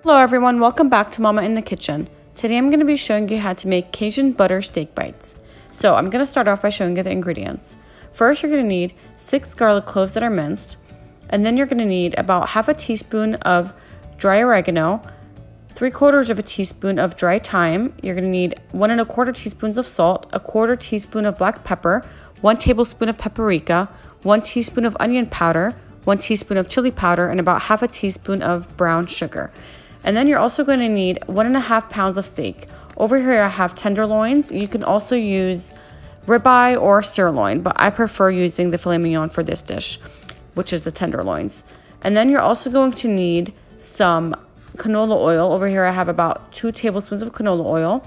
Hello everyone, welcome back to Mama in the Kitchen. Today I'm going to be showing you how to make Cajun butter steak bites. So I'm going to start off by showing you the ingredients. First, you're going to need 6 garlic cloves that are minced, and then you're going to need about half a teaspoon of dry oregano, 3/4 of a teaspoon of dry thyme. You're going to need 1 1/4 teaspoons of salt, 1/4 teaspoon of black pepper, 1 tablespoon of paprika, 1 teaspoon of onion powder, 1 teaspoon of chili powder, and about half a teaspoon of brown sugar. And then you're also going to need 1.5 pounds of steak. Over here I have tenderloins. You can also use ribeye or sirloin, but I prefer using the filet mignon for this dish, which is the tenderloins. And then you're also going to need some canola oil. Over here I have about 2 tablespoons of canola oil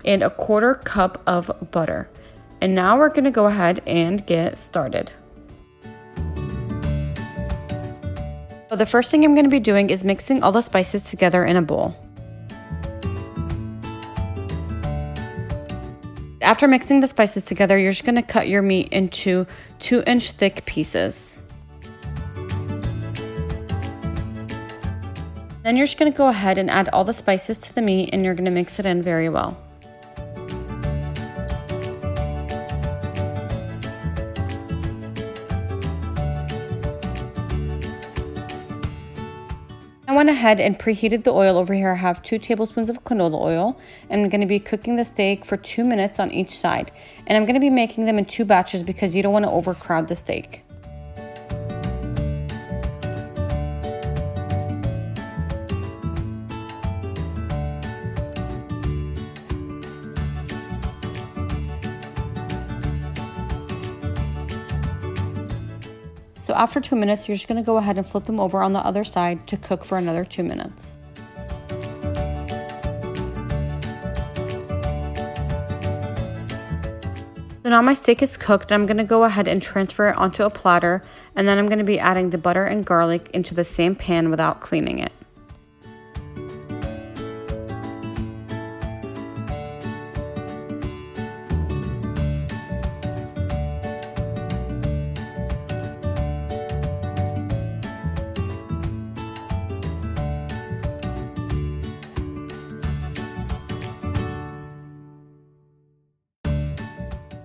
and 1/4 cup of butter. And now we're going to go ahead and get started. So the first thing I'm going to be doing is mixing all the spices together in a bowl. After mixing the spices together, you're just going to cut your meat into 2-inch thick pieces. Then you're just going to go ahead and add all the spices to the meat, and you're going to mix it in very well. I went ahead and preheated the oil. Over here I have 2 tablespoons of canola oil, and I'm going to be cooking the steak for 2 minutes on each side. And I'm going to be making them in 2 batches because you don't want to overcrowd the steak. So after 2 minutes, you're just going to go ahead and flip them over on the other side to cook for another 2 minutes. So now my steak is cooked, and I'm going to go ahead and transfer it onto a platter, and then I'm going to be adding the butter and garlic into the same pan without cleaning it.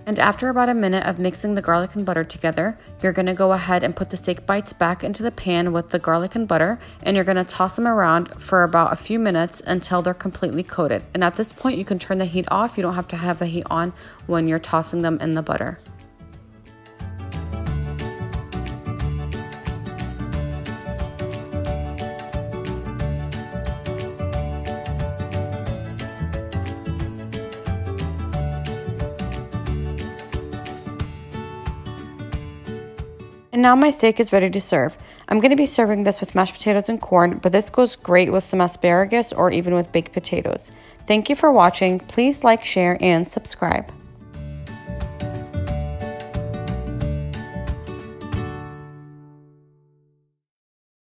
And after about a minute of mixing the garlic and butter together, you're going to go ahead and put the steak bites back into the pan with the garlic and butter, and you're going to toss them around for about a few minutes until they're completely coated. And at this point, you can turn the heat off. You don't have to have the heat on when you're tossing them in the butter. And now my steak is ready to serve. I'm going to be serving this with mashed potatoes and corn, but this goes great with some asparagus or even with baked potatoes. Thank you for watching. Please like, share, and subscribe.